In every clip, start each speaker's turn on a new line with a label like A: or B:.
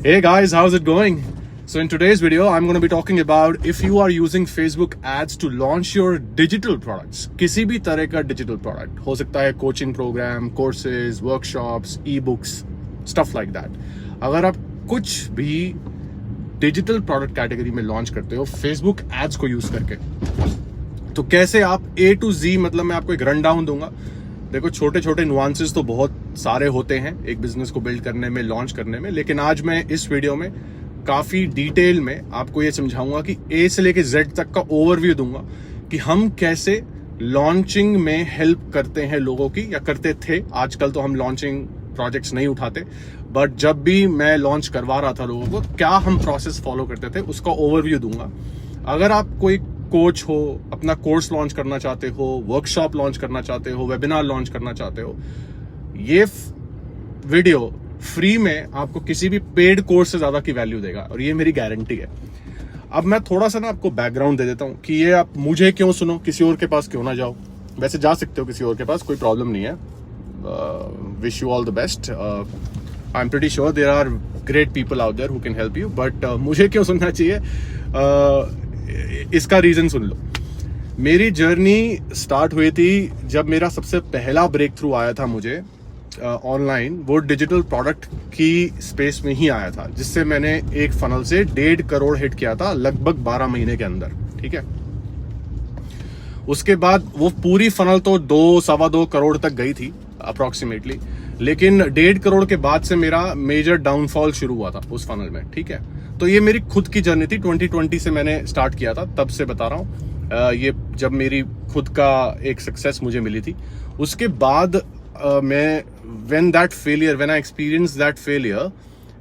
A: Hey guys, how's it going? So in today's video, I'm going to be talking about if you are using Facebook ads to launch your digital products. किसी भी तरह का digital product हो सकता है coaching program, courses, workshops, e-books, stuff like that. अगर आप कुछ भी digital product category में launch करते हो Facebook ads को use करके, तो कैसे आप A to Z, मतलब मैं आपको एक रन डाउन दूंगा. देखो, छोटे छोटे नुआंसेस तो बहुत सारे होते हैं एक बिजनेस को बिल्ड करने में, लॉन्च करने में, लेकिन आज मैं इस वीडियो में काफी डिटेल में आपको ये समझाऊंगा कि ए से लेके जेड तक का ओवरव्यू दूंगा कि हम कैसे लॉन्चिंग में हेल्प करते हैं लोगों की, या करते थे. आजकल तो हम लॉन्चिंग प्रोजेक्ट्स नहीं उठाते, बट जब भी मैं लॉन्च करवा रहा था लोगों को, क्या हम प्रोसेस फॉलो करते थे उसका ओवरव्यू दूंगा. अगर आप कोई कोच हो, अपना कोर्स लॉन्च करना चाहते हो, वर्कशॉप लॉन्च करना चाहते हो, वेबिनार लॉन्च करना चाहते हो, ये वीडियो फ्री में आपको किसी भी पेड कोर्स से ज्यादा की वैल्यू देगा, और ये मेरी गारंटी है. अब मैं थोड़ा सा ना आपको बैकग्राउंड दे देता हूं कि ये आप मुझे क्यों सुनो, किसी और के पास क्यों ना जाओ. वैसे जा सकते हो किसी और के पास, कोई प्रॉब्लम नहीं है. Wish you all the best. I am pretty sure there are great people out there who can help you, but मुझे क्यों सुनना चाहिए, इसका रीजन सुन लो. मेरी जर्नी स्टार्ट हुई थी जब मेरा सबसे पहला ब्रेक थ्रू आया था मुझे ऑनलाइन. वो डिजिटल प्रोडक्ट की स्पेस में ही आया था, जिससे मैंने एक फनल से 1.5 करोड़ हिट किया था लगभग 12 महीने के अंदर. ठीक है, उसके बाद वो पूरी फनल तो 2-2.25 करोड़ तक गई थी अप्रोक्सीमेटली, लेकिन 1.5 करोड़ के बाद से मेरा मेजर डाउनफॉल शुरू हुआ था उस फनल में. ठीक है, तो ये मेरी खुद की जर्नी थी. 2020 से मैंने स्टार्ट किया था, तब से बता रहा हूँ. ये जब मेरी खुद का एक सक्सेस मुझे मिली थी, उसके बाद मैं when I experienced that failure,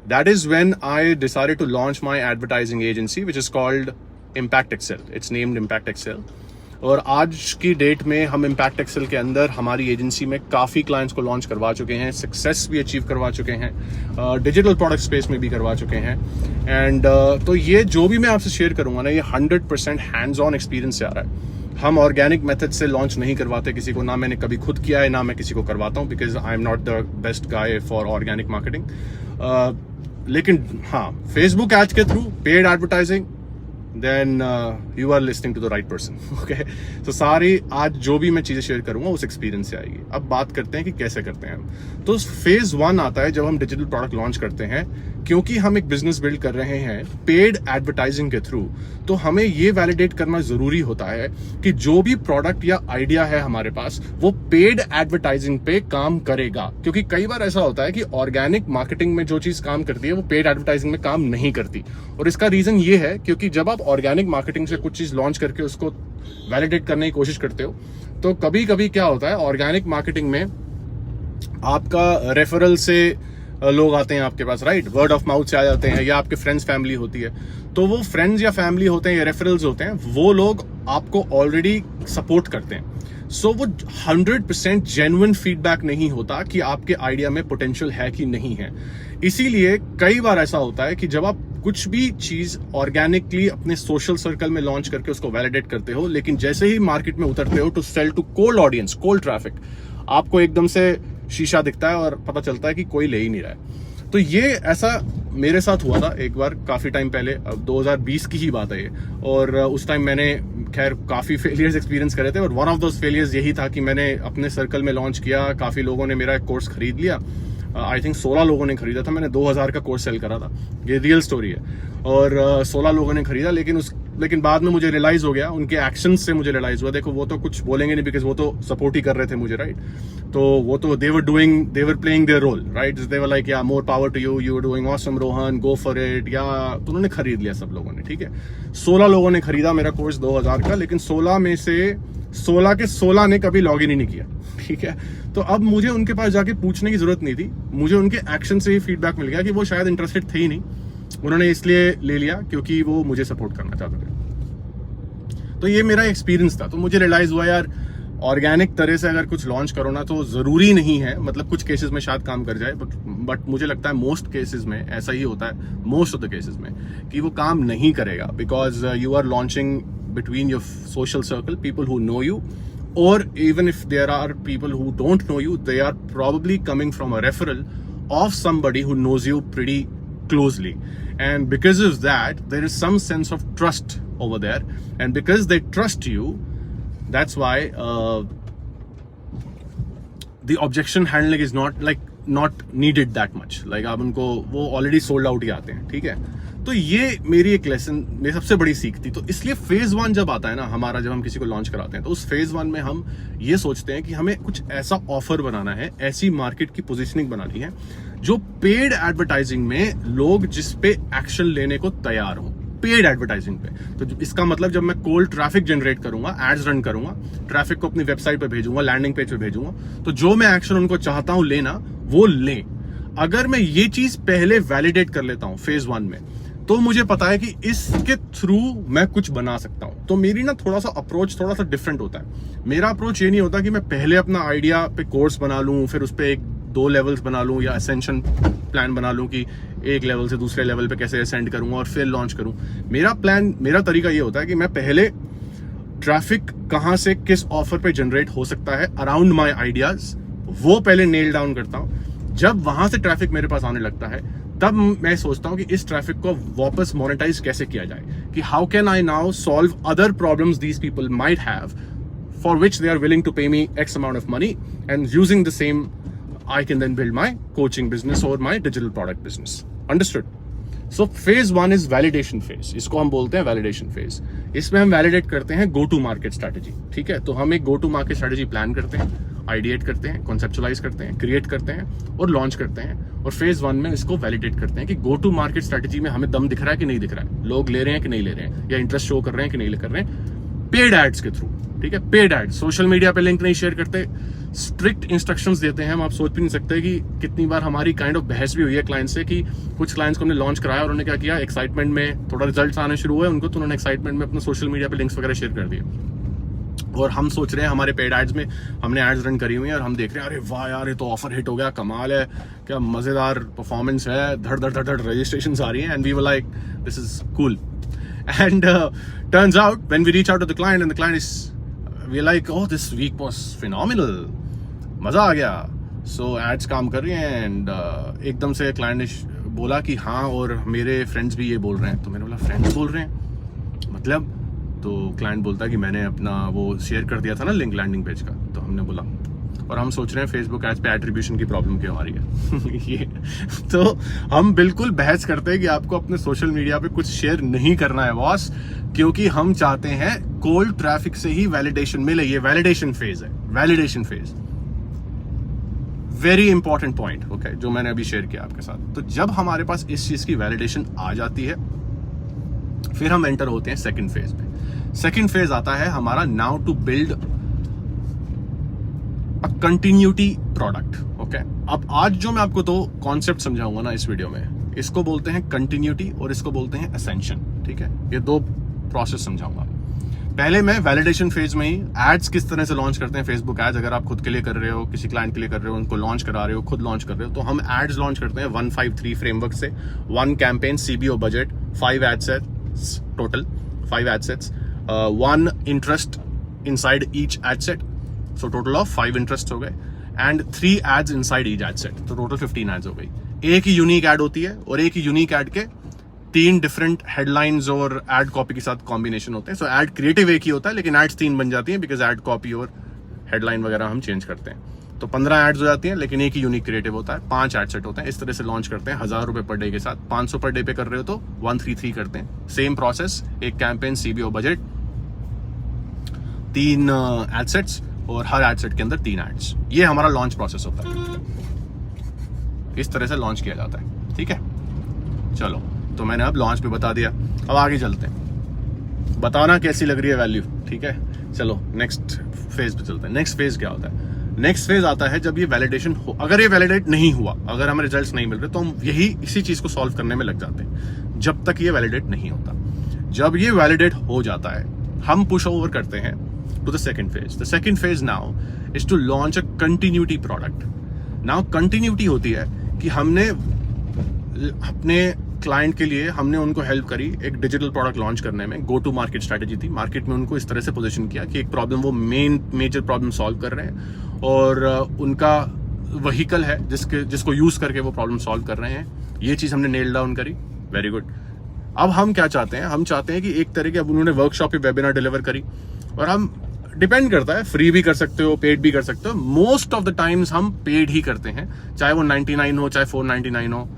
A: that is when I decided to launch my advertising agency, which is called Impact Excel. It's named Impact Excel. और आज की डेट में हम इम्पैक्ट एक्सेल के अंदर हमारी एजेंसी में काफ़ी क्लाइंट्स को लॉन्च करवा चुके हैं, सक्सेस भी अचीव करवा चुके हैं, डिजिटल प्रोडक्ट स्पेस में भी करवा चुके हैं. एंड तो ये जो भी मैं आपसे शेयर करूंगा ना, ये 100% हैंड्स ऑन एक्सपीरियंस से आ रहा है. हम ऑर्गेनिक मेथड से लॉन्च नहीं करवाते किसी को, ना मैंने कभी खुद किया है, ना मैं किसी को करवाता हूँ, because I am not the best guy for organic marketing. लेकिन हाँ, फेसबुक एड्स के through paid advertising, then you are listening to the right person. Okay, so सारी आज जो भी मैं चीजें शेयर करूंगा उस एक्सपीरियंस से आएगी. अब बात करते हैं कि कैसे करते हैं हम. तो फेज 1 आता है जब हम डिजिटल प्रोडक्ट लॉन्च करते हैं. क्योंकि हम एक बिजनेस बिल्ड कर रहे हैं पेड एडवर्टाइजिंग के थ्रू, तो हमें ये वैलिडेट करना जरूरी होता है कि जो भी प्रोडक्ट या आइडिया है हमारे पास, वो पेड एडवर्टाइजिंग पे काम करेगा. क्योंकि कई बार ऐसा होता है कि ऑर्गेनिक मार्केटिंग में जो चीज काम करती है वो पेड एडवर्टाइजिंग में काम नहीं करती. और इसका रीजन ये है क्योंकि जब आप ऑर्गेनिक मार्केटिंग से कुछ चीज लॉन्च करके उसको वैलिडेट करने की कोशिश करते हो, तो कभी कभी क्या होता है, ऑर्गेनिक मार्केटिंग में आपका रेफरल से लोग आते हैं आपके पास, राइट, वर्ड ऑफ माउथ से आ जाते हैं, या आपके फ्रेंड्स फैमिली होती है. तो वो फ्रेंड्स या फैमिली होते हैं या रेफरल्स होते हैं, वो लोग आपको ऑलरेडी सपोर्ट करते हैं. सो वो 100% जेन्युइन फीडबैक नहीं होता कि आपके आइडिया में पोटेंशियल है कि नहीं है. इसीलिए कई बार ऐसा होता है कि जब आप कुछ भी चीज ऑर्गेनिकली अपने सोशल सर्कल में लॉन्च करके उसको वैलिडेट करते हो, लेकिन जैसे ही मार्केट में उतरते हो to sell to cold audience, cold traffic, आपको एकदम से शीशा दिखता है और पता चलता है कि कोई ले ही नहीं रहा है. तो ये ऐसा मेरे साथ हुआ था एक बार काफी टाइम पहले, 2020 की ही बात है ये. और उस टाइम मैंने खैर काफी फेलियर्स एक्सपीरियंस करे थे, और वन ऑफ दोस फेलियर्स यही था कि मैंने अपने सर्कल में लॉन्च किया, काफी लोगों ने मेरा एक कोर्स खरीद लिया. आई थिंक 16 लोगों ने खरीदा था. मैंने 2000 का कोर्स सेल करा था, ये रियल स्टोरी है. और 16 लोगों ने खरीदा, लेकिन बाद में मुझे रियलाइज हो गया, उनके एक्शंस से मुझे रियलाइज हुआ, देखो वो तो कुछ बोलेंगे नहीं बिकॉज वो तो सपोर्ट ही कर रहे थे मुझे, राइट. तो वो तो they were playing their role, right. They were like, या more power to you, you are doing awesome Rohan, go for it, या तो उन्होंने खरीद लिया सब लोगों ने. ठीक है, 16 लोगों ने खरीदा मेरा कोर्स 2000 का, लेकिन 16 में से 16 के 16 ने कभी लॉग इन ही नहीं किया. ठीक है, तो अब मुझे उनके पास जाके पूछने की जरूरत नहीं थी, मुझे उनके एक्शन से ही फीडबैक मिल गया कि वो शायद इंटरेस्टेड थे ही नहीं, उन्होंने इसलिए ले लिया क्योंकि वो मुझे सपोर्ट करना चाहते थे. तो ये मेरा एक्सपीरियंस था. तो मुझे रियलाइज हुआ, यार ऑर्गेनिक तरह से अगर कुछ लॉन्च करो ना, तो जरूरी नहीं है, मतलब कुछ केसेस में शायद काम कर जाए, बट मुझे लगता है मोस्ट केसेस में ऐसा ही होता है, मोस्ट ऑफ द केसेस में, कि वो काम नहीं करेगा. Because you are launching between your social circle, people who know you, or even if there are people who don't know you, they are probably coming from a referral of somebody who knows you pretty closely, and because of that there is some sense of trust over there, and because they trust you, that's why the objection handling is not needed that much. Like आप उनको वो already sold out ही आते हैं, ठीक है। तो ये मेरी एक लेसन, मेरी सबसे बड़ी सीख थी। तो इसलिए फेज 1 जब आता है ना हमारा, जब हम किसी को लॉन्च कराते हैं, तो उस फेज 1 में हम ये सोचते हैं कि हमें कुछ ऐसा ऑफर बनाना है, ऐसी मार्केट की पोजीशनिंग बनानी है जो पेड एडवर्टाइजिंग में लोग जिस पे एक्शन लेने को तैयार हो, पेड एडवर्टाइजिंग पे। तो इसका मतलब जब मैं कोल्ड ट्रैफिक जनरेट करूंगा, एड्स रन करूंगा, ट्रैफिक को अपनी वेबसाइट पे भेजूंगा, लैंडिंग पेज पे भेजूंगा, तो जो मैं एक्शन उनको चाहता हूं लेना वो लें। अगर मैं ये चीज पहले वैलिडेट कर लेता हूं फेज 1 में, तो मुझे पता है कि इसके थ्रू मैं कुछ बना सकता हूं। तो मेरी ना थोड़ा सा अप्रोच थोड़ा सा डिफरेंट होता है। मेरा अप्रोच ये नहीं होता कि मैं पहले अपना आइडिया पे कोर्स बना लूं, फिर उस पे 1-2 लेवल्स बना लूं, या असेंशन प्लान बना लूं कि एक लेवल से दूसरे लेवल पे कैसे असेंड करूंगा और फिर लॉन्च करूं। मेरा तरीका ये होता है कि मैं पहले ट्रैफिक कहां से किस ऑफर पे जनरेट हो सकता है अराउंड माय आइडियाज, वो पहले नेल डाउन करता हूं। जब वहां से ट्रैफिक मेरे पास आने लगता है, तब मैं सोचता हूं कि इस ट्रैफिक को वापस मोनेटाइज कैसे किया जाए, कि how can I now solve other problems these people might have, for which they are willing to pay me X amount of money, and using the same I can then build my coaching business or my digital product business. Understood? So phase 1 is validation phase. इसको हम बोलते हैं validation phase. इसमें हम validate करते हैं go to market strategy. ठीक है, तो हम एक go to market strategy plan करते हैं, ideate करते हैं, conceptualize करते हैं, create करते हैं और launch करते हैं। और phase 1 में इसको validate करते हैं कि go to market strategy में हमें दम दिख रहा है कि नहीं दिख रहा है, लोग ले रहे हैं कि नहीं ले रहे हैं, या इंटरेस्ट शो कर रहे हैं कि नहीं कर रहे हैं, पेड एड्स के थ्रू। ठीक है, पेड एड्स, सोशल मीडिया पे लिंक नहीं शेयर करते, स्ट्रिक्ट इंस्ट्रक्शंस देते हैं हम। आप सोच भी नहीं सकते कि कितनी बार हमारी काइंड ऑफ बहस भी हुई है क्लाइंट से, कि कुछ क्लाइंट्स को हमने लॉन्च कराया और उन्होंने क्या किया, एक्साइटमेंट में थोड़ा रिजल्ट्स आने शुरू हुए उनको, तो उन्होंने एक्साइटमेंट में अपना सोशल मीडिया पे लिंक्स वगैरह शेयर कर दिए। और हम सोच रहे हैं हमारे पेड एड्स में हमने एड्स रन करी हुई हैं और हम देख रहे हैं अरे वाह यार ये तो ऑफर हिट हो गया, कमाल है, क्या मजेदार परफॉर्मेंस है, धड़ धड़ धड़ धड़ रजिस्ट्रेशंस आ रही हैं, and we were like this is cool. And turns out when we reach out to the client and the client is we are like oh this week was phenomenal, मजा आ गया, सो एड्स काम कर रही हैं। एंड एकदम से client ने बोला कि हाँ और मेरे फ्रेंड्स भी ये बोल रहे हैं। तो मैंने बोला फ्रेंड्स बोल रहे हैं मतलब? तो क्लाइंट बोलता है कि मैंने अपना वो शेयर कर दिया था ना लिंक लैंडिंग पेज का। तो हमने बोला, और हम सोच रहे हैं फेसबुक एड्स पे एट्रीब्यूशन की प्रॉब्लम क्यों आ रही है ये तो हम बिल्कुल बहस करते हैं कि आपको अपने सोशल मीडिया पे कुछ शेयर नहीं करना है बॉस, क्योंकि हम चाहते हैं कोल्ड ट्रैफिक से ही वैलिडेशन मिले। ये वैलिडेशन फेज है, validation phase, very important point, okay, जो मैंने अभी शेयर किया आपके साथ। तो जब हमारे पास इस चीज की वैलिडेशन आ जाती है, फिर हम एंटर होते हैं सेकंड फेज में। सेकंड फेज आता है हमारा now to build a continuity product, okay. अब आज जो मैं आपको 2 कॉन्सेप्ट समझाऊंगा ना इस वीडियो में, इसको बोलते हैं कंटिन्यूटी और इसको बोलते हैं असेंशन। ठीक है, ये 2 प्रोसेस समझाऊंगा। पहले मैं वैलिडेशन फेज में ही एड्स किस तरह से लॉन्च करते हैं, फेसबुक एड्स अगर आप खुद के लिए कर रहे हो, किसी क्लाइंट के लिए कर रहे हो, उनको लॉन्च करा रहे हो, खुद लॉन्च कर रहे हो, तो हम एड्स लॉन्च करते हैं 153 फ्रेमवर्क से। 1 campaign, CBO budget, 5 ad sets total, 5 ad sets, 1 interest inside each ad set, so total of 5 interest हो गए, and 3 ads inside each ad set, तो टोटल 15 एड्स हो गई। एक ही यूनिक एड होती है और एक ही यूनिक एड के 3 डिफरेंट हेडलाइंस और एड कॉपी के साथ कॉम्बिनेशन होते हैं। सो एड क्रिएटिव एक ही होता है, लेकिन एड्स 3 बन जाती हैं बिकॉज एड कॉपी और हेडलाइन वगैरह हम चेंज करते हैं। तो 15 एड्स हो जाती हैं, लेकिन एक ही यूनिक क्रिएटिव होता है। 5 एड सेट होते हैं। इस तरह से लॉन्च करते हैं 1000 रुपए पर डे के साथ। 500 पर डे पे कर रहे हो तो 133 करते हैं। सेम प्रोसेस, एक campaign, CBO budget, 3 ad sets और हर एड सेट के अंदर 3 एड्स। ये हमारा लॉन्च प्रोसेस होता है। इस तरह से लॉन्च किया जाता है। ठीक है, चलो, तो मैंने अब लॉन्च पे बता दिया। अब आगे चलते हैं, बताना कैसी लग रही है वैल्यू। ठीक है, चलो नेक्स्ट फेज पे चलते हैं। नेक्स्ट फेज क्या होता है? नेक्स्ट फेज आता है जब ये वैलिडेशन हो, अगर ये वैलिडेट नहीं हुआ, अगर हमें रिजल्ट्स नहीं मिल रहे, तो हम इसी चीज को सॉल्व करने में लग जाते हैं जब तक ये वैलिडेट नहीं होता। जब ये वैलिडेट हो जाता है, हम पुश ओवर करते हैं to the second phase. The second phase now is to launch a continuity product. Now continuity होती है कि हमने अपने क्लाइंट के लिए हमने उनको हेल्प करी एक डिजिटल प्रोडक्ट लॉन्च करने में। गो टू मार्केट स्ट्रेटेजी थी, मार्केट में उनको इस तरह से पोजीशन किया कि एक प्रॉब्लम वो मेजर प्रॉब्लम सॉल्व कर रहे हैं और उनका व्हीकल है जिसको यूज करके वो प्रॉब्लम सॉल्व कर रहे हैं। ये चीज हमने नेल डाउन करी, वेरी गुड। अब हम क्या चाहते हैं, हम चाहते हैं कि एक तरह की, अब उन्होंने वर्कशॉप पे वेबिनार डिलीवर करी, और हम डिपेंड करता है, फ्री भी कर सकते हो, पेड भी कर सकते हो। मोस्ट ऑफ द टाइम्स हम पेड ही करते हैं, चाहे वो 99 हो चाहे 499 हो,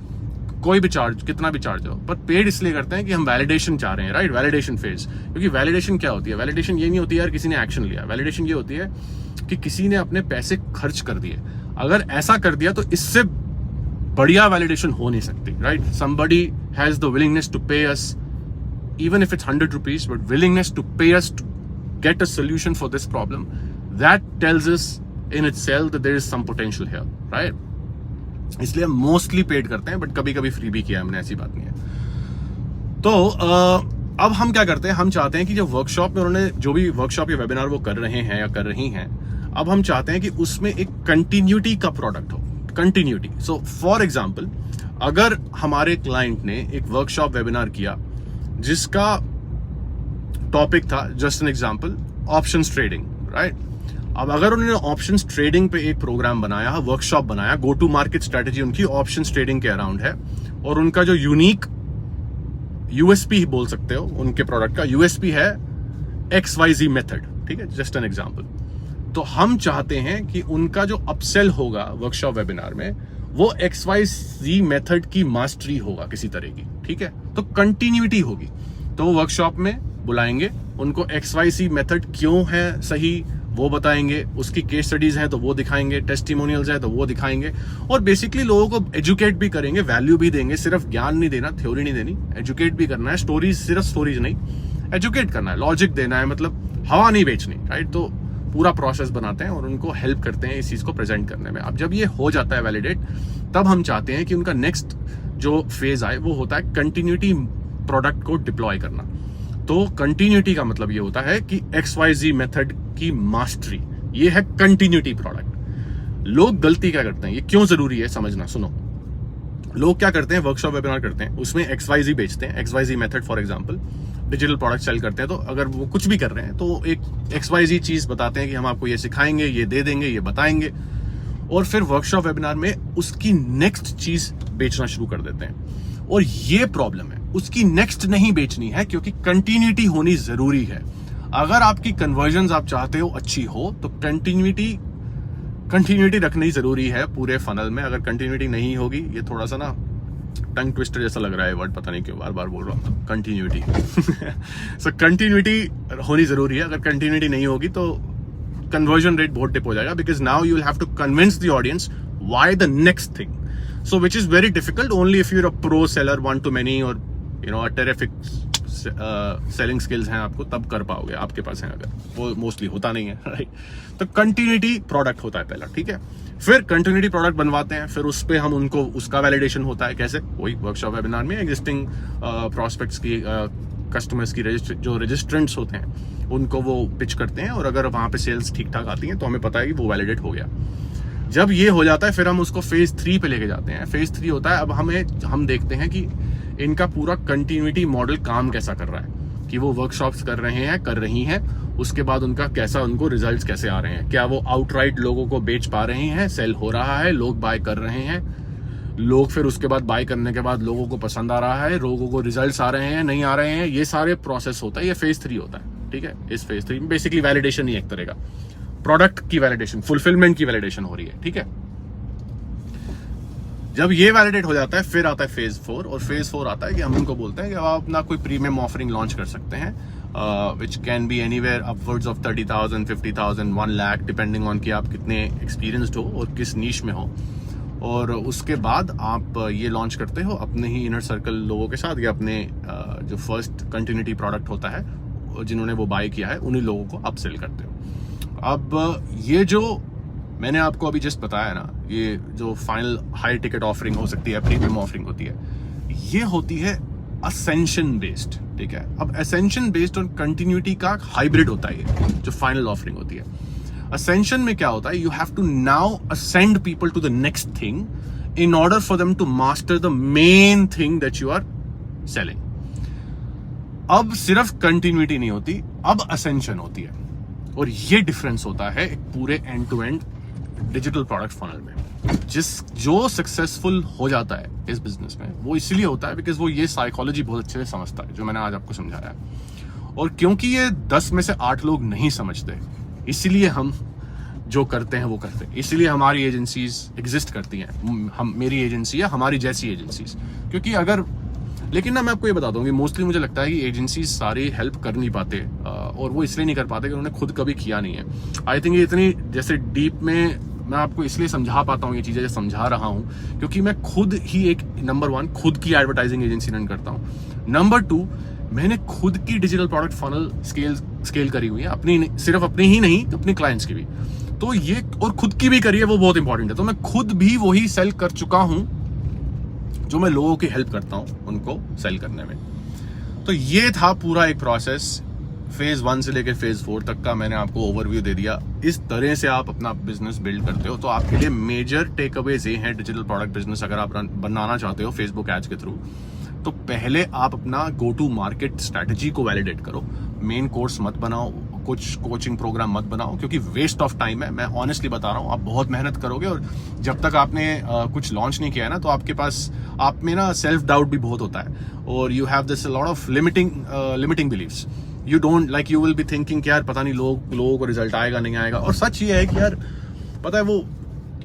A: कोई भी चार्ज, कितना भी चार्ज हो, पर पेड इसलिए करते हैं कि हम वैलिडेशन चाह रहे हैं, राइट, वैलिडेशन फेज। क्योंकि वैलिडेशन क्या होती है, वैलिडेशन ये नहीं होती है यार किसी ने एक्शन लिया, वैलिडेशन ये होती है कि किसी ने अपने पैसे खर्च कर दिए। अगर ऐसा कर दिया तो इससे बढ़िया वैलिडेशन हो नहीं सकती, right. Somebody has the willingness to pay us, even if it's 100 rupees, but willingness to pay us to get a solution for this problem, that tells us in itself that there is some potential here, right? इसलिए हम mostly paid करते हैं, but कभी कभी free भी किया हमने, ऐसी बात नहीं है। तो अब हम क्या करते हैं, हम चाहते हैं कि जो वर्कशॉप में उन्होंने जो भी वर्कशॉप या वेबिनार वो कर रहे हैं या कर रही हैं, अब हम चाहते हैं कि उसमें एक कंटिन्यूटी का प्रोडक्ट हो, कंटिन्यूटी। सो फॉर एग्जाम्पल, अगर हमारे क्लाइंट ने एक वर्कशॉप वेबिनार किया जिसका टॉपिक था, just an example, options trading, right. अब अगर उन्होंने ऑप्शंस ट्रेडिंग पे एक प्रोग्राम बनाया, वर्कशॉप बनाया, गो टू मार्केट स्ट्रेटेजी उनकी ऑप्शंस ट्रेडिंग के अराउंड है, और उनका जो यूनिक यूएसपी बोल सकते हो उनके प्रोडक्ट का, यूएसपी है XYZ मेथड, ठीक है, जस्ट एन एग्जांपल। तो हम चाहते हैं कि उनका जो अपसेल होगा वर्कशॉप वेबिनार में, वो XYZ मेथड की मास्टरी होगा किसी तरह की, ठीक है। तो कंटिन्यूटी होगी, तो वर्कशॉप में बुलाएंगे, उनको XYZ मेथड क्यों है सही वो बताएंगे, उसकी केस स्टडीज हैं तो वो दिखाएंगे, टेस्टिमोनियल्स हैं तो वो दिखाएंगे, और बेसिकली लोगों को एजुकेट भी करेंगे, वैल्यू भी देंगे। सिर्फ ज्ञान नहीं देना, थ्योरी नहीं देनी, एजुकेट भी करना है। स्टोरीज, सिर्फ स्टोरीज नहीं, एजुकेट करना है, लॉजिक देना है, मतलब हवा नहीं बेचनी, राइट। तो पूरा प्रोसेस बनाते हैं और उनको हेल्प करते हैं इस चीज को प्रेजेंट करने में। अब जब ये हो जाता है वैलिडेट, तब हम चाहते हैं कि उनका नेक्स्ट जो फेज आए वो होता है कंटिन्यूटी प्रोडक्ट को डिप्लॉय करना। तो कंटिन्यूटी का मतलब ये होता है कि XYZ मेथड की मास्टरी, ये है कंटिन्यूटी प्रोडक्ट। लोग गलती क्या करते हैं, ये क्यों जरूरी है समझना, सुनो। लोग क्या करते हैं, वर्कशॉप वेबिनार करते हैं, उसमें XYZ बेचते हैं, XYZ method for example, digital product sale करते हैं। तो अगर वो कुछ भी कर रहे हैं तो एक XYZ चीज बताते हैं कि हम आपको ये सिखाएंगे, ये दे देंगे, ये बताएंगे, और फिर वर्कशॉप वेबिनार में उसकी नेक्स्ट चीज बेचना शुरू कर देते हैं। और ये प्रॉब्लम है, उसकी नेक्स्ट नहीं बेचनी है, क्योंकि कंटिन्यूटी होनी जरूरी है। अगर आपकी कन्वर्जन आप चाहते हो अच्छी हो, तो कंटिन्यूटी रखनी जरूरी है पूरे फनल में। अगर कंटिन्यूटी नहीं होगी, ये थोड़ा सा ना टंग ट्विस्टर जैसा लग रहा है वर्ड, पता नहीं क्यों बार बार बोल रहा हूँ, कंटिन्यूटी। सो कंटिन्यूटी होनी जरूरी है। अगर कंटिन्यूटी नहीं होगी तो कन्वर्जन रेट बहुत डिप हो जाएगा, because now you will have to convince the audience why the next thing, so which is very difficult only if you are a pro seller, one to many, और you know a terrific selling skills हैं आपको, तब कर पाओगे, आपके पास हैं अगर, वो मोस्टली होता नहीं है, राइट। तो कंटिन्यूटी प्रोडक्ट होता है पहला, ठीक है। फिर कंटिन्यूटी प्रोडक्ट बनवाते हैं, फिर उस पे हम उनको, उसका वैलिडेशन होता है कैसे, वही वर्कशॉप वेबिनार में एग्जिस्टिंग प्रोस्पेक्ट्स की, कस्टमर्स की जो रजिस्ट्रेंट्स होते हैं उनको वो पिच करते हैं, और अगर वहां पे सेल्स ठीक ठाक आती हैं तो हमें पता है कि वो वैलिडेट हो गया। जब ये हो जाता है फिर हम उसको फेज 3 पे लेके जाते हैं। फेज 3 होता है, अब हम देखते हैं कि इनका पूरा कंटिन्यूटी मॉडल काम कैसा कर रहा है, कि वो वर्कशॉप्स कर रहे हैं, कर रही हैं, उसके बाद उनका कैसा, उनको रिजल्ट्स कैसे आ रहे हैं, क्या वो आउटराइट लोगों को बेच पा रहे हैं, सेल हो रहा है, लोग बाय कर रहे हैं, लोग फिर उसके बाद बाय करने के बाद लोगों को पसंद आ रहा है, लोगों को रिजल्ट्स आ रहे हैं, नहीं आ रहे हैं, ये सारे प्रोसेस होता है। ये फेज 3 होता है, ठीक है। इस फेज 3 में बेसिकली वैलिडेशन ही एक तरह का, प्रोडक्ट की वैलिडेशन, फुलफिलमेंट की वैलिडेशन हो रही है, ठीक है। जब ये वैलिडेट हो जाता है फिर आता है फेज 4, और फेज 4 आता है कि हम उनको बोलते हैं कि आप अपना कोई प्रीमियम ऑफरिंग लॉन्च कर सकते हैं, which can be anywhere upwards of 30,000, 50,000, 1 lakh, depending on कि आप कितने एक्सपीरियंस्ड हो और किस नीश में हो। और उसके बाद आप ये लॉन्च करते हो अपने ही इनर सर्कल लोगों के साथ, या अपने जो फर्स्ट कंटिन्यूटी प्रोडक्ट होता है जिन्होंने वो बाय किया है, उन्हीं लोगों को अपसेल करते हो। अब ये जो मैंने आपको अभी जस्ट बताया ना, ये जो फाइनल हाई टिकट ऑफरिंग हो सकती है, प्रीमियम ऑफरिंग होती है, ये होती है असेंशन बेस्ड, ठीक है। अब असेंशन बेस्ड और कंटिन्यूटी का हाइब्रिड होता है ये जो फाइनल ऑफरिंग होती है। असेंशन में क्या होता है, you have to now ascend people to the next thing in order for them to master the main thing that you are selling. अब सिर्फ कंटिन्यूटी नहीं होती, अब असेंशन होती है, और ये डिफरेंस होता है एक पूरे end to end digital product funnel में। जो सक्सेसफुल हो जाता है इस बिजनेस में वो इसलिए होता है बिकॉज वो ये साइकोलॉजी बहुत अच्छे से समझता है जो मैंने आज आपको समझाया है। और क्योंकि ये 10 में से 8 लोग नहीं समझते, इसलिए हम जो करते हैं वो करते हैं, इसलिए हमारी एजेंसीज एग्जिस्ट करती हैं। हम मेरी एजेंसी या हमारी जैसी एजेंसीज, क्योंकि अगर लेकिन ना मैं आपको ये बताता हूँ कि मोस्टली मुझे लगता है कि एजेंसीज सारी हेल्प कर नहीं पाते, और वो इसलिए नहीं कर पाते कि उन्होंने खुद कभी किया नहीं है। आई थिंक ये इतनी जैसे डीप में मैं आपको इसलिए समझा पाता हूँ ये चीज़ें समझा रहा हूँ क्योंकि मैं खुद ही एक नंबर 1 खुद की एडवर्टाइजिंग एजेंसी रन करता हूँ। नंबर 2 मैंने खुद की डिजिटल प्रोडक्ट फनल स्केल करी हुई है, अपनी सिर्फ अपनी ही नहीं अपने क्लाइंट्स की भी। तो ये और खुद की भी करी है, वो बहुत इंपॉर्टेंट है। तो मैं खुद भी वही सेल कर चुका हूं जो मैं लोगों की हेल्प करता हूं उनको सेल करने में। तो ये था पूरा एक प्रोसेस, फेज 1 से लेकर फेज 4 तक का मैंने आपको ओवरव्यू दे दिया। इस तरह से आप अपना बिजनेस बिल्ड करते हो। तो आपके लिए मेजर टेक अवेज ये हैं डिजिटल प्रोडक्ट बिजनेस अगर आप बनाना चाहते हो फेसबुक एड्स के थ्रू। तो पहले आप अपना गो टू मार्केट स्ट्रैटेजी को वैलिडेट करो। मेन कोर्स मत बनाओ, कुछ कोचिंग प्रोग्राम मत बनाओ क्योंकि वेस्ट ऑफ टाइम है। मैं ऑनेस्टली बता रहा हूँ, आप बहुत मेहनत करोगे और जब तक आपने कुछ लॉन्च नहीं किया है ना तो आपके पास आप में ना सेल्फ डाउट भी बहुत होता है और you have this lot of limiting beliefs. You don't like, you will be thinking कि यार पता नहीं लोगों को रिजल्ट आएगा नहीं आएगा। और सच ये है कि यार पता है वो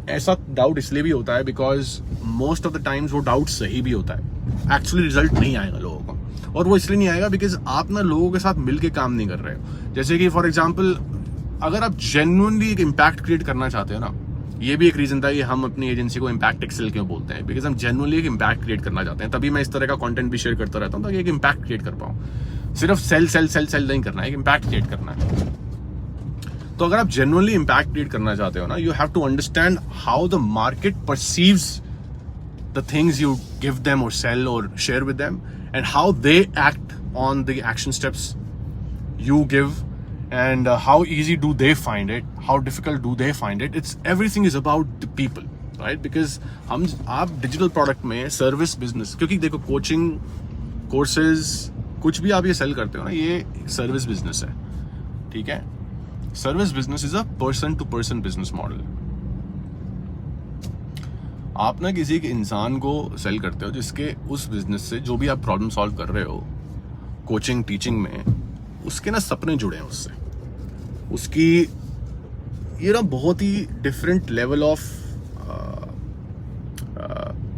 A: ऐसा डाउट इसलिए भी होता है because most of the times वो डाउट सही भी होता है। एक्चुअली रिजल्ट नहीं आएगा लोगों को, और वो इसलिए नहीं आएगा बिकॉज आप ना लोगों के साथ मिलके काम नहीं कर रहे हो। जैसे कि फॉर एग्जांपल अगर आप जेन्युइनली एक इम्पैक्ट क्रिएट करना चाहते हो ना, ये भी एक रीजन था कि हम अपनी एजेंसी को इम्पैक्ट एक्सेल क्यों बोलते हैं, बिकॉज हम जेन्युइनली एक इम्पैक्ट क्रिएट करना चाहते हैं। तभी मैं इस तरह का कंटेंट भी शेयर करता रहता हूँ ताकि एक इम्पैक्ट क्रिएट कर पाऊँ। सिर्फ सेल नहीं करना है, एक इम्पैक्ट क्रिएट करना है। तो अगर आप जेन्युइनली इम्पैक्ट क्रिएट करना चाहते हो ना, you have to understand how the market perceives the things you give them or sell or share with them and how they act on the action steps you give and how easy do they find it, how difficult do they find it. It's everything is about the people, right? Because आप digital product में service business, क्योंकि देखो coaching courses कुछ भी आप ये cell करते हो ना, ये सर्विस बिजनेस है, ठीक है। Service business is a person to person business model. आप ना किसी एक इंसान को सेल करते हो जिसके उस बिजनेस से जो भी आप प्रॉब्लम सॉल्व कर रहे हो कोचिंग टीचिंग में, उसके ना सपने जुड़े हैं उससे, उसकी ये ना बहुत ही डिफरेंट लेवल ऑफ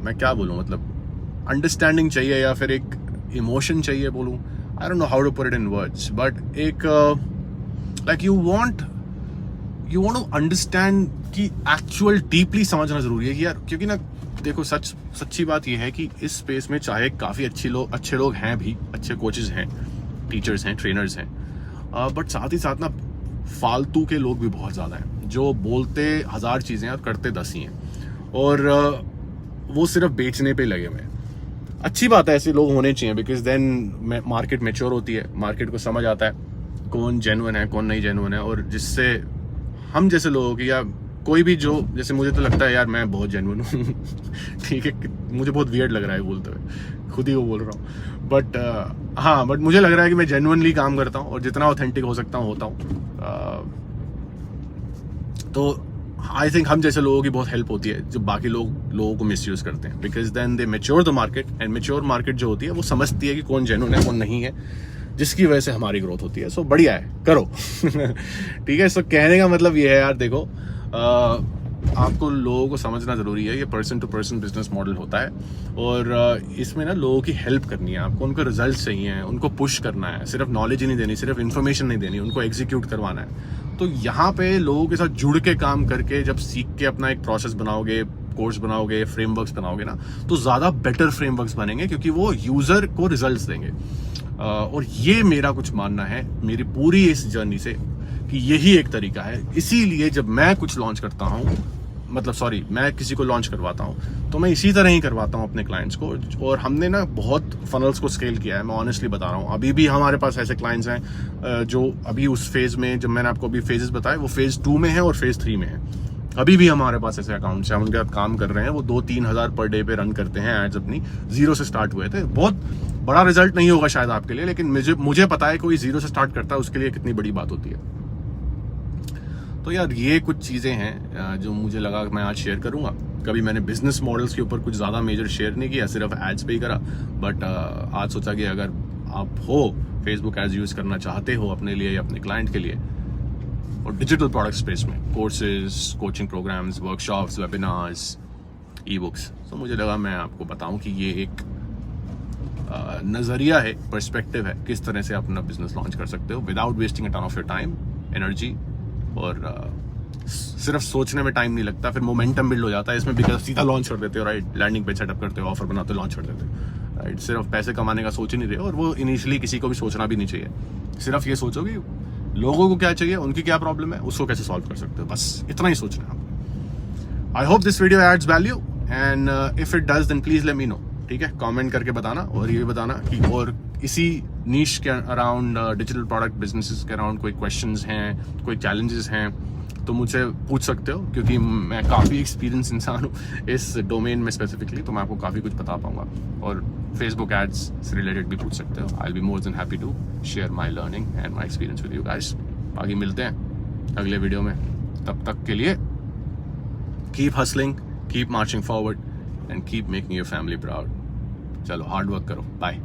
A: मैं क्या बोलूँ, मतलब अंडरस्टैंडिंग चाहिए या फिर एक इमोशन चाहिए बोलूँ, I don't know how to put it in words, but एक like you want to understand कि एक्चुअल डीपली समझना जरूरी है कि यार, क्योंकि ना देखो सच्ची बात यह है कि इस स्पेस में चाहे काफ़ी अच्छे लोग हैं भी, अच्छे कोचेज हैं, टीचर्स हैं, ट्रेनर्स हैं, बट साथ ही साथ ना फालतू के लोग भी बहुत ज़्यादा हैं जो बोलते 1000 चीज़ें और करते 10 ही हैं, और वो सिर्फ बेचने पे लगे हुए हैं। अच्छी बात है, ऐसे लोग होने चाहिए बिकॉज देन मार्केट मैच्योर होती है, मार्केट को समझ आता है कौन जेन्युइन है कौन नहीं जेन्युइन है, और जिससे हम जैसे लोगों की या कोई भी जो, जैसे मुझे तो लगता है यार मैं बहुत जेन्युइन हूँ ठीक है, मुझे बहुत वियर्ड लग रहा है बोलते हुए, खुद ही वो बोल रहा हूँ, बट हाँ, बट मुझे लग रहा है कि मैं जेन्युइनली काम करता हूँ और जितना ऑथेंटिक हो सकता हूँ होता हूँ। तो आई थिंक हम जैसे लोगों की बहुत हेल्प होती है जब बाकी लोगों को मिसयूज करते हैं, because then they mature the market, and mature market जो होती है वो समझती है कि कौन जेन्युइन है कौन नहीं है, जिसकी वजह से हमारी ग्रोथ होती है। सो बढ़िया है, करो ठीक है। सो कहने का मतलब ये है यार, देखो आपको लोगों को समझना ज़रूरी है, ये person to person business model होता है, और इसमें ना लोगों की हेल्प करनी है आपको, उनको रिजल्ट चाहिए, उनको पुश करना है, सिर्फ नॉलेज ही नहीं देनी, सिर्फ इन्फॉर्मेशन नहीं देनी, उनको एग्जीक्यूट करवाना है। तो यहाँ पे लोगों के साथ जुड़ के काम करके जब सीख के अपना एक प्रोसेस बनाओगे, कोर्स बनाओगे, फ्रेमवर्क्स बनाओगे ना, तो ज़्यादा बेटर फ्रेमवर्क्स बनेंगे क्योंकि वो यूज़र को रिजल्ट्स देंगे। और ये मेरा कुछ मानना है मेरी पूरी इस जर्नी से कि यही एक तरीका है। इसीलिए जब मैं कुछ लॉन्च करता हूँ, मैं किसी को लॉन्च करवाता हूँ, तो मैं इसी तरह ही करवाता हूँ अपने क्लाइंट्स को। और हमने ना बहुत फनल्स को स्केल किया है, मैं ऑनेस्टली बता रहा हूँ। अभी भी हमारे पास ऐसे क्लाइंट्स हैं जो अभी उस फेज में, जब मैंने आपको अभी फेजेस बताए, वो फेज 2 में है और फेज 3 में है। अभी भी हमारे पास ऐसे अकाउंट्स हैं, हम उनके साथ काम कर रहे हैं, वो 2-3 हज़ार पर डे पे रन करते हैं एड्स, अपनी 0 से स्टार्ट हुए थे। बहुत बड़ा रिजल्ट नहीं होगा शायद आपके लिए, लेकिन मुझे पता है कोई 0 से स्टार्ट करता है उसके लिए कितनी बड़ी बात होती है। तो यार ये कुछ चीज़ें हैं जो मुझे लगा कि मैं आज शेयर करूँगा। कभी मैंने बिजनेस मॉडल्स के ऊपर कुछ ज़्यादा मेजर शेयर नहीं किया, सिर्फ एड्स पे ही करा। बट आज सोचा कि अगर आप हो फेसबुक एड्स यूज़ करना चाहते हो अपने लिए या अपने क्लाइंट के लिए, और डिजिटल प्रोडक्ट स्पेस में courses, coaching programs, workshops, webinars, e books, तो मुझे लगा मैं आपको बताऊं कि ये एक नज़रिया है, पर्सपेक्टिव है, किस तरह से अपना बिजनेस लॉन्च कर सकते हो without wasting a ton of your time, energy. और सिर्फ सोचने में टाइम नहीं लगता, फिर मोमेंटम बिल्ड हो जाता है इसमें, बिकॉज सीधा लॉन्च कर देते हो, राइट। लैंडिंग पेज सेटअप करते हो, ऑफर बनाते हो, लॉन्च कर देते हो, राइट। सिर्फ पैसे कमाने का सोच ही नहीं रहे, और वो इनिशियली किसी को भी सोचना भी नहीं चाहिए। सिर्फ ये सोचो कि लोगों को क्या चाहिए, उनकी क्या प्रॉब्लम है, उसको कैसे सॉल्व कर सकते हो, बस इतना ही सोचना है। I hope this video adds value, and if it does then please let me know, ठीक है। कमेंट करके बताना, और ये बताना कि और इसी नीश के अराउंड, डिजिटल प्रोडक्ट बिजनेसेस के अराउंड कोई क्वेश्चंस हैं, कोई चैलेंजेस हैं, तो मुझसे पूछ सकते हो, क्योंकि मैं काफ़ी एक्सपीरियंस इंसान हूँ इस डोमेन में स्पेसिफिकली, तो मैं आपको काफ़ी कुछ बता पाऊंगा। और फेसबुक एड्स से रिलेटेड भी पूछ सकते हो। I will be more than happy to share my learning and my experience with you guys. बाकी मिलते हैं अगले वीडियो में, तब तक के लिए keep hustling, keep marching forward, and keep making your family proud. चलो हार्ड वर्क करो, बाय।